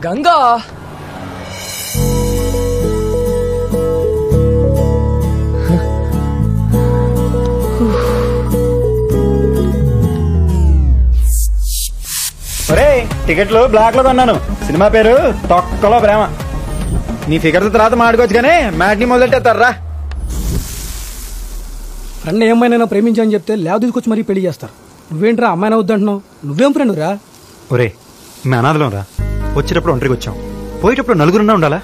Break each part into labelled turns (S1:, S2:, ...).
S1: గంగా
S2: టికెట్లు బ్లాక్ లో కొన్నాను. సినిమా పేరు తొక్కలో ప్రేమ. నీ ఫిగర్ తర్వాత మాడుకోవచ్చు కానీ మ్యాట్ని మొదలెట్టేస్తారా?
S1: ఫ్రెండ్ ఏమైనా ప్రేమించని చెప్తే లేవ తీసుకొచ్చి మరీ పెళ్లి చేస్తారు. నువ్వేంట్రా అమ్మాయినా వద్దంటున్నావు? నువ్వేం ఫ్రెండ్ రా?
S2: ఒరే మీ అనాథలం రా. వచ్చేటప్పుడు ఒంటరికి వచ్చాం, పోయేటప్పుడు నలుగురున్నా ఉండాలా?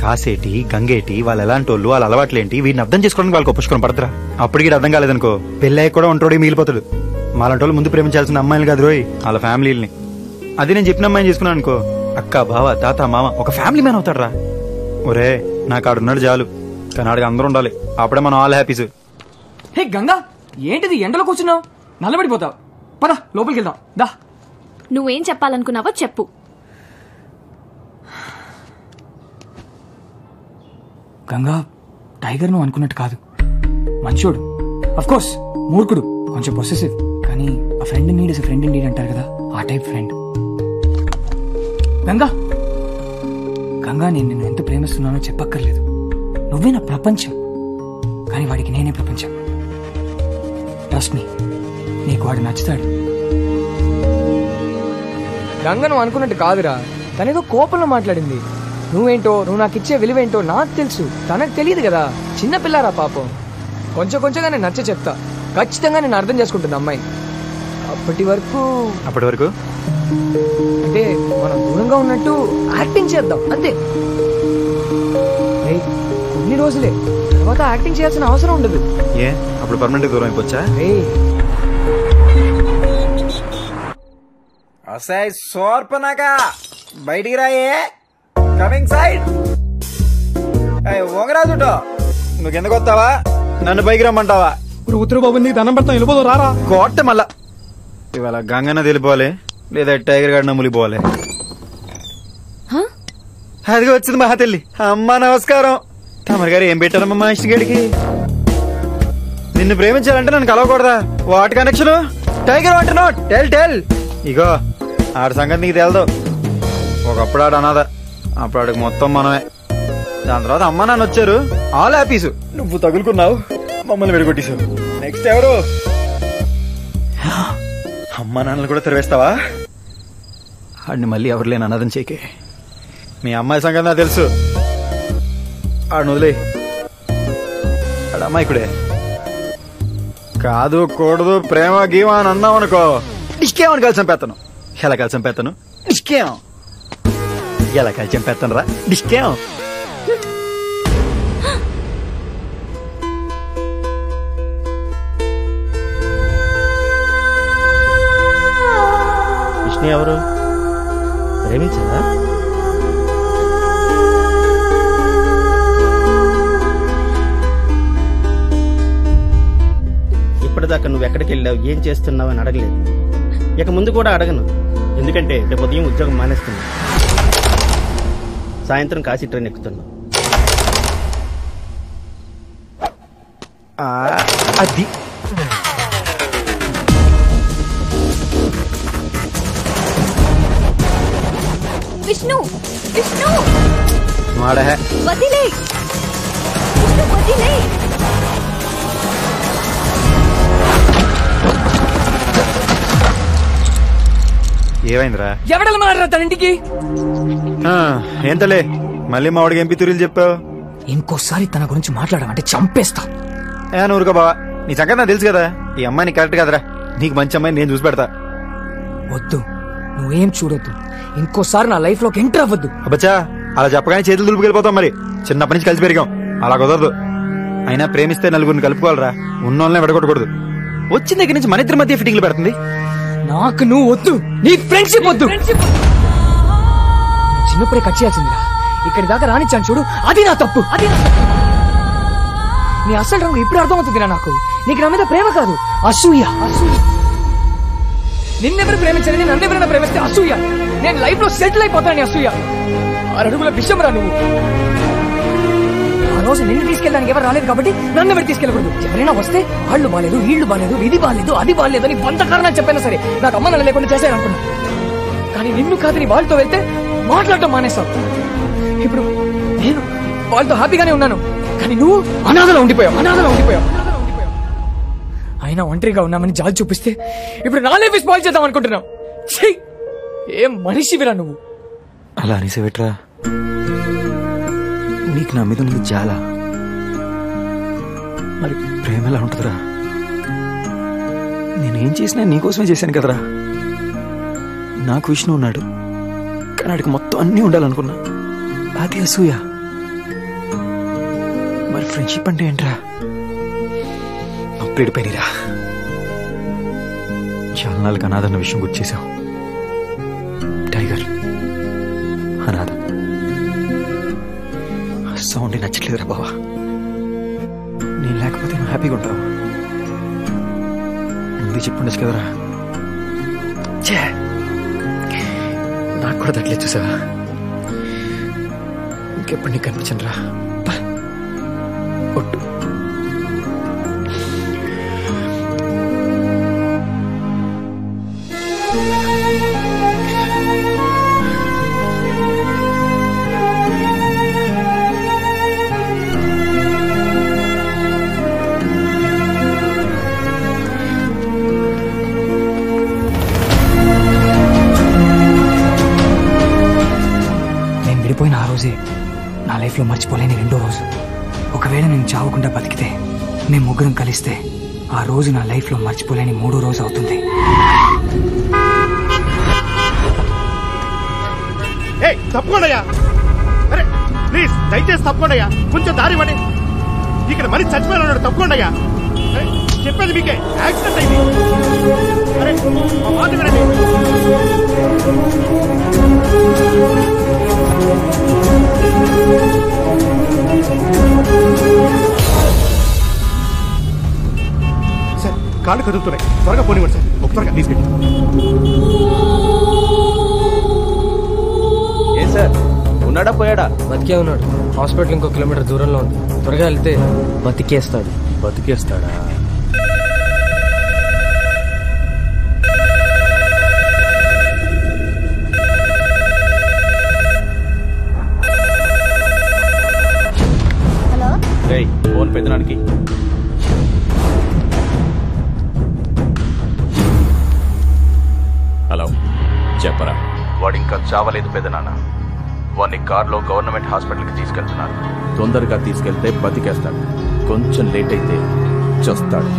S2: కాసేటి గంగేటి వాళ్ళు ఎలాంటి వాళ్ళు, వాళ్ళ అలవాట్లేంటి, వీటిని అర్థం చేసుకోవడానికి వాళ్ళకి ఒప్పుకొని పడతారా? అప్పటికి అర్థం కాలేదనుకో పెళ్ళయ్య కూడా ఒంటోడి మిగిలిపోతాడు. మాలాంటి వాళ్ళు ముందు ప్రేమించాల్సిన అమ్మాయిలు కాదు రోయ్, వాళ్ళ ఫ్యామిలీని. అది నేను చెప్పిన అమ్మాయిని చేసుకున్నాను అనుకో, అక్క బావ తాత మామ ఒక ఫ్యామిలీ మ్యాన్ అవుతాడు రా. ఒరే నాకు ఆడున్నాడు చాలు, కానీ ఆడికి అందరూ ఉండాలి. అప్పుడే మనం ఆల్ హ్యాపీస్.
S1: హే గంగా, ఏంటిది ఎండలో కూర్చున్నావు? నల్లబడిపోతావు. పద లోపలికి వెళ్దాం దా.
S3: నువ్వేం చెప్పాలనుకున్నావో చెప్పు.
S1: గంగా, టైగర్ నువ్వు అనుకున్నట్టు కాదు. మంచోడు, అఫ్ కోర్స్ మూర్ఖుడు, కొంచెం పొసెసివ్, కానీ ఆ friend need is friend in need అంటారు కదా, ఆ టైప్ ఫ్రెండ్. గంగా గంగా నేను నిన్ను ఎంత ప్రేమిస్తున్నానో చెప్పక్కర్లేదు. నువ్వే నా ప్రపంచం, కానీ వాడికి నేనే ప్రపంచం. ట్రస్ట్ మీ, నీకు వాడు నచ్చుతాడు. గంగ నువ్వు అనుకున్నట్టు కాదురా, తనేదో కోపంలో మాట్లాడింది. నువ్వేంటో, నువ్వు నాకు ఇచ్చే విలువేంటో నాకు తెలుసు, తనకు తెలియదు కదా. చిన్నపిల్లారా పాపం. కొంచెం కొంచెంగా నేను నచ్చ చెప్తా, ఖచ్చితంగా నేను అర్థం చేసుకుంటుంది అమ్మాయి. అప్పటి వరకు అంటే మనం దూరంగా ఉన్నట్టు యాక్టింగ్ చేద్దాం అంతే. కొన్ని రోజులే, తర్వాత యాక్టింగ్ చేయాల్సిన అవసరం ఉండదు.
S2: ఏ అప్పుడు పర్మనెంట్ దూరం అయిపోవచ్చా? సోర్పనాక బయటికి రాయే, కమింగ్ సైడ్. ఓగరాజుటో నువ్వు కిందకు వస్తావా, నన్ను పైకి రమ్మంటావా?
S1: ఇప్పుడు ఉత్తర బాబు నీకు దండం పెడతాం, వెళ్ళిపోదు రారా.
S2: కోట మళ్ళా ఇవాళ గంగన్న తెలిపోవాలి, లేదా టైగర్ గాడిన ములిపోవాలి. అదిగా వచ్చింది మహా తల్లి. అమ్మా నమస్కారం. తమరి గారు ఏం పెట్టారమ్మా మా ఇష్టగడికి? నిన్ను ప్రేమించాలంటే నన్ను కలవకూడదా? What connection? Tiger what not tell tell. ఇగో ఆడ సంగతి నీకు తెలదు. ఒకప్పుడు ఆడు అనాథ, అప్పుడు ఆడికి మొత్తం మనమే. దాని తర్వాత అమ్మ నాన్న వచ్చారు, ఆల్ హ్యాపీస్. నువ్వు తగులుకున్నావు, మమ్మల్ని విడగొట్టేశావు. నెక్స్ట్ ఎవరు? అమ్మ నాన్నలు కూడా తెరవేస్తావా? ఆడిని మళ్ళీ ఎవరు లేని అనాథం చేకే. మీ అమ్మాయి సంగతి నాకు తెలుసు, ఆడిని వదిలే. ఆడ అమ్మాయికుడే కాదు కూడదు, ప్రేమ గీమ అని అన్నావు అనుకో, డిష్కేమని కలిసి చంపేస్తాను. ఎలా కలిసి చంపేస్తాను? డిష్కేం. ఎలా కలిసి చంపేస్తాను రా, డిష్కేం.
S4: విష్ణు ఎవరు? ప్రేమించదా? ఇప్పటిదాకా నువ్వు ఎక్కడికి వెళ్ళావు, ఏం చేస్తున్నావు అని అడగలేదు. ఇక ముందు కూడా అడగను, ఎందుకంటే రేపు ఉదయం ఉద్యోగం మానేస్తున్నా, సాయంత్రం కాశీ ట్రైన్ ఎక్కుతున్నా.
S2: అది
S3: విష్ణు విష్ణు
S2: మాడే
S3: వదిలే, విష్ణు వదిలే.
S2: ఏమైందిరా?
S1: ఎవడలు మాడరా తన ఇంటికి?
S2: ఏంతలే మళ్ళీ మా వాడికి ఎంపీ తురీలు చెప్పావు.
S1: ఇంకోసారి తన గురించి మాట్లాడమంటే చంపేస్తా.
S2: ఊరుకో బావా, నీ సంగతి నాకు తెలుసు కదా. ఈ అమ్మాయిని కరెక్ట్ కదరా, నీకు మంచి అమ్మాయిని నేను చూసి పెడతా.
S1: వద్దు, నువ్వేం చూడొద్దు. ఇంకోసారి నా లైఫ్ లోకి ఎంటర్ అవ్వద్దు.
S2: అబ్బచ్చా, అలా చెప్పగానే చేతులు దులుపుకెళ్ళిపోతాం. మరి చిన్నప్పటి నుంచి కలిసి పెరిగాం, అలా కుదరదు. అయినా ప్రేమిస్తే నలుగురిని కలుపుకోవాలరా, ఉన్నోళ్ళనే విడగొట్టకూడదు. వచ్చిన దగ్గర నుంచి మన ఇద్దరి మధ్య ఫిట్టింగ్లు పెడుతుంది.
S1: నాకు నువ్వు వద్దు, నీ ఫ్రెండ్షిప్ వద్దు. చిన్నప్పుడే కట్ చేయాల్సిందిరా, ఇక్కడి దాకా రానిచ్చాను చూడు, అది నా తప్పు. నీ అసలు రంగు ఇప్పుడు అర్థమవుతుందిరా నాకు. నీకు నా మీద ప్రేమ కాదు, అసూయ. నిన్నెవరు ప్రేమించాలని నన్నెవరైనా ప్రేమిస్తే అసూయ. నేను లైఫ్ లో సెటిల్ అయిపోతానని అసూయ. 6 అడుగుల విషయం రా నువ్వు. ఆ రోజు నిన్ను తీసుకెళ్ళడానికి ఎవరు రాలేదు కాబట్టి నన్ను ఎవరు తీసుకెళ్ళకూడదు. ఎవరైనా వస్తే వాళ్ళు బాలేదు, వీళ్ళు బాలేదు, ఇది బాలేదు, అది బాలేదు అని 100 కారణాలు చెప్పైనా సరే నాకు అమ్మ నన్ను లేకుండా చేశారనుకున్నా. కానీ నిన్ను కాదని వాళ్ళతో వెళ్తే మాట్లాడటం మానేస్తావు. ఇప్పుడు నేను వాళ్ళతో హ్యాపీగానే ఉన్నాను, కానీ నువ్వు అనాథలో ఉండిపోయావు. అయినా ఒంటరిగా ఉన్నామని జాలి చూపిస్తే ఇప్పుడు నా లైఫ్ స్పాయిల్ చేద్దాం అనుకుంటున్నావు. ఏం మనిషివిరా నువ్వు.
S2: అలా అనేసేవిట్రా, నీకు నా మీద ఉంది చాలా. మరి ప్రేమ ఎలా ఉంటుందిరా? నేనేం చేసినా నీకోసమే చేశాను కదరా. నాకు విష్ణు ఉన్నాడు, కానీ వాడికి మొత్తం అన్నీ ఉండాలనుకున్నా. అది అసూయ. మరి ఫ్రెండ్షిప్ అంటే ఏంట్రా? నొప్పి పెరిరా. చాలా నాలుగు అనాథన్న విషయం గుర్తు చేశావు. టైగర్ అనాథ. సౌండ్ నచ్చట్లేదురా బావా. నేను లేకపోతే నువ్వు హ్యాపీగా ఉంటావు. ముందు చెప్పుండొచ్చు కదరా. నాకు కూడా తగ్గలేదు చూసావా. ఇంకెప్పుడు నీకు కనిపించను రా. ఒట్టు.
S1: విడిపోయిన ఆ రోజే నా లైఫ్లో మర్చిపోలేని రెండో రోజు. ఒకవేళ నేను చావకుండా బతికితే, మేము ముగ్గురం కలిస్తే ఆ రోజు నా లైఫ్లో మర్చిపోలేని మూడో రోజు అవుతుంది.
S5: తప్పకుండా అరే ప్లీజ్ దయచేసి తప్పకుండా కొంచెం దారి పడి. ఇక్కడ మరి చచ్చిపోయినాడు. తప్పకుండా చెప్పేది మీకే. యాక్సిడెంట్ అయింది. అరే మా మాట వినండి. సార్ కాళ్ళు కదులుతున్నాయి, త్వరగా పోనివ్వండి సార్. ఒక త్వరగా తీసుకెళ్ళి.
S4: ఏ సార్, ఉన్నాడా పోయాడా?
S1: బతికే ఉన్నాడు. హాస్పిటల్ ఇంకో కిలోమీటర్ దూరంలో ఉంది. త్వరగా వెళ్తే
S4: బతికేస్తాడా? ఫోన్ పెద్దనానికి.
S6: హలో, చెప్పరా.
S7: వాడు ఇంకా చావలేదు పెద్దనాన్న. వాడిని కార్లో గవర్నమెంట్ హాస్పిటల్కి తీసుకెళ్తున్నారు.
S6: తొందరగా తీసుకెళ్తే బతికేస్తాడు, కొంచెం లేట్ అయితే చస్తాడు.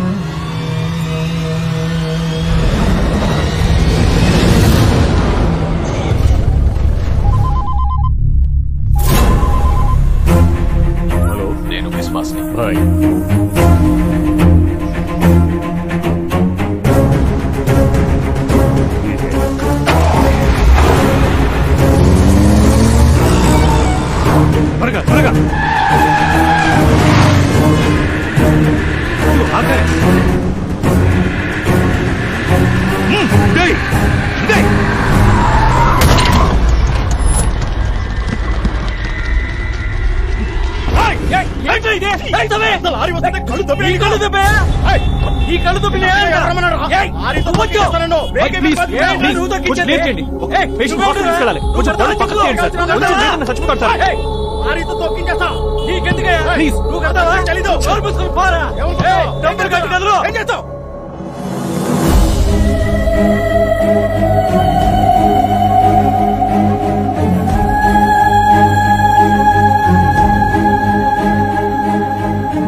S6: హలో, నేను క్రిస్మస్ని. హాయ్.
S5: త్వరగా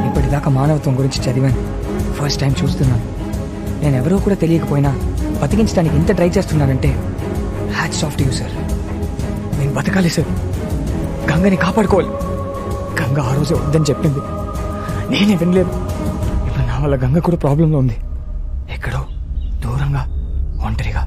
S1: ఇప్పటిదాకా మానవత్వం గురించి చదివాను, ఫస్ట్ టైం చూస్తున్నాను. నేను ఎవరో కూడా తెలియకపోయినా బతికించడానికి ఇంత ట్రై చేస్తున్నానంటే hats off to you sir. నేను బతకాలి సార్, గంగని కాపాడుకోవాలి. గంగ ఆ రోజు వద్దని చెప్పింది, నేనే వినలేదు. ఇప్పుడు నా వల్ల గంగ కూడా ప్రాబ్లంలో ఉంది, ఎక్కడో దూరంగా ఒంటరిగా.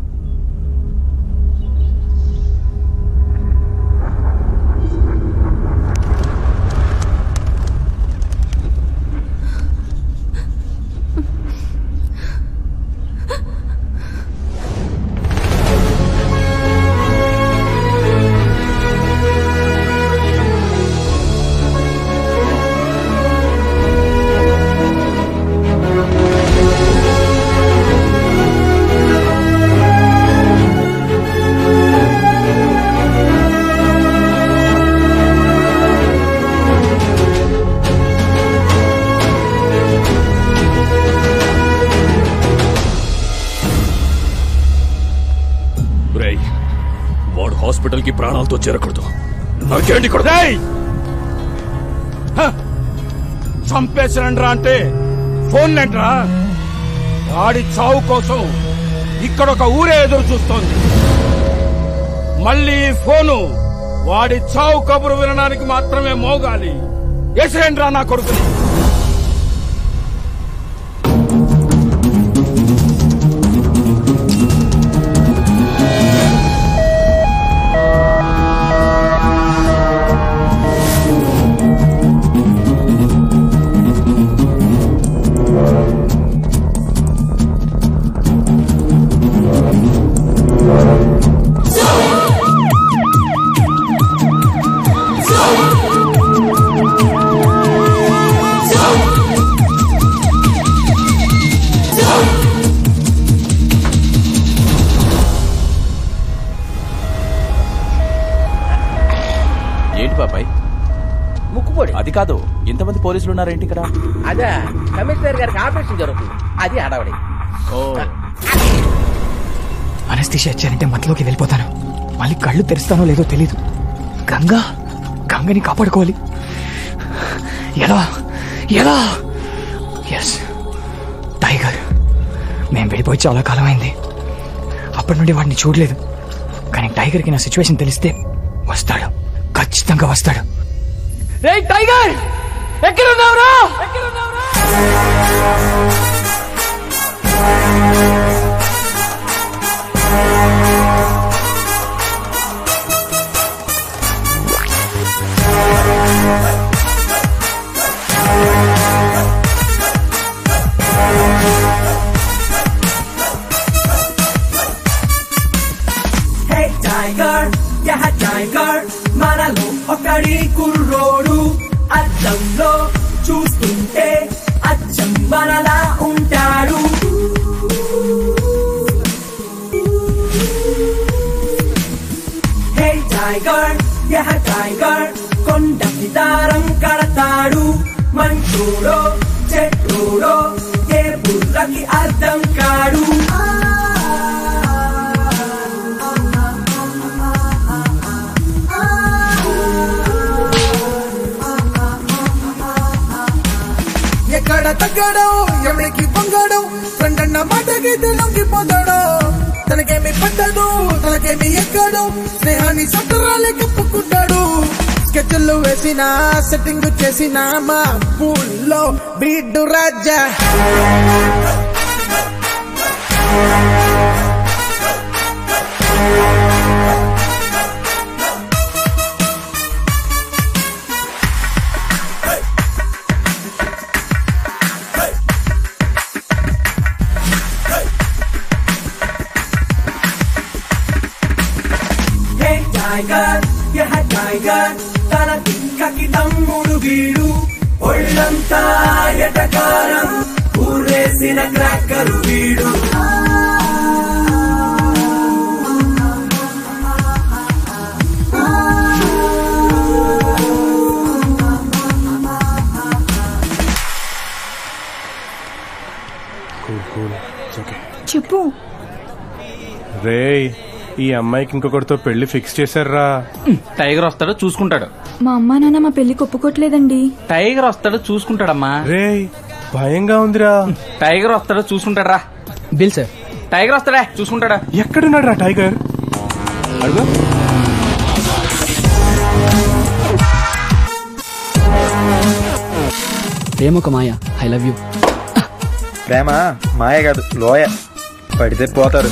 S6: తిరిగి ప్రాణాలతో చేరకూడదు. నాకేంటి కూడా
S8: చంపేసిరండ్రా అంటే ఫోన్లేంట్రా? వాడి చావు కోసం ఇక్కడ ఒక ఊరే ఎదురు చూస్తోంది. మళ్ళీ ఫోను వాడి చావు కబురు వినడానికి మాత్రమే మోగాలి. ఎసిరేండ్రా నా కొడుకుని.
S7: ఏంటి బాబాయ్?
S4: ముక్కుపొడి.
S7: అది కాదు, ఇంతమంది పోలీసులు ఉన్నారేంటి ఇక్కడ?
S4: అదే కమిషనర్ గారికి ఆపరేషన్ జరుగుతుంది, అది అడవడి.
S1: అనస్థిషియా ఇచ్చారంటే మధ్యలోకి వెళ్ళిపోతాను. మళ్ళీ కళ్ళు తెరుస్తానో లేదో తెలీదు. గంగని కాపాడుకోవాలి. ఎలా ఎలా? Yes, tiger. మేం వెళ్ళిపోయి చాలా కాలం అయింది. అప్పటి నుండి వాడిని చూడలేదు. కానీ టైగర్కి నా సిచ్యువేషన్ తెలిస్తే వస్తాడు, ఖచ్చితంగా వస్తాడు. రే టైగర్, ఎక్కడున్నావురా?
S9: టైగర్, యహ టైగర్, మనలో ఒకడి కుర్రోడు. అద్దంలో చూస్తుంటే అచ్చం మనలా ఉంటాడు. హే టైగర్, యహ టైగర్, కొండకి దారం కడతాడు. మంచోడో చెట్రోడో ఏ బుర్రకి అర్థం కాడు.
S10: ఎక్కడ తగ్గడం, ఎవరికి పొంగడం, ఫ్రెండ్ అన్న మాటకైతే లొంగిపోతాడు. తనకేమి పట్టదు, తనకేమి ఎక్కడు, స్నేహాన్ని సొట్టరాలే కప్పుకుంటాడు. స్కెచ్లు వేసిన, సెట్టింగ్ చేసిన మా పూల్లో బీడు రాజా.
S9: టైగర్, యహ టైగర్, తన తిక్కకి తమ్ముడు వీడు. ఒళ్ళంతా ఎటకారం, ఊరేసిన క్రాకరు వీడు.
S3: చెప్పు.
S5: రేయ్, ఈ అమ్మాయికి ఇంకొకటితో పెళ్లి ఫిక్స్ చేశారా?
S11: టైగర్ వస్తాడో చూసుకుంటాడు.
S3: మా అమ్మా నాన్న మా పెళ్లికి ఒప్పుకోట్లేదండి.
S11: టైగర్ వస్తాడో చూసుకుంటాడమ్మా.
S5: రేయ్, భయంగా ఉందిరా.
S11: టైగర్ వస్తాడో చూసుకుంటాడా?
S1: Bill sir.
S11: టైగర్ వస్తాడా చూసుకుంటాడా?
S5: ఎక్కడున్నాడు రా టైగర్? అడుగు.
S1: ప్రేమ ఒక మాయ. I love you.
S2: ప్రేమ మాయ కాదు, లోయ. పడితే పోతారు.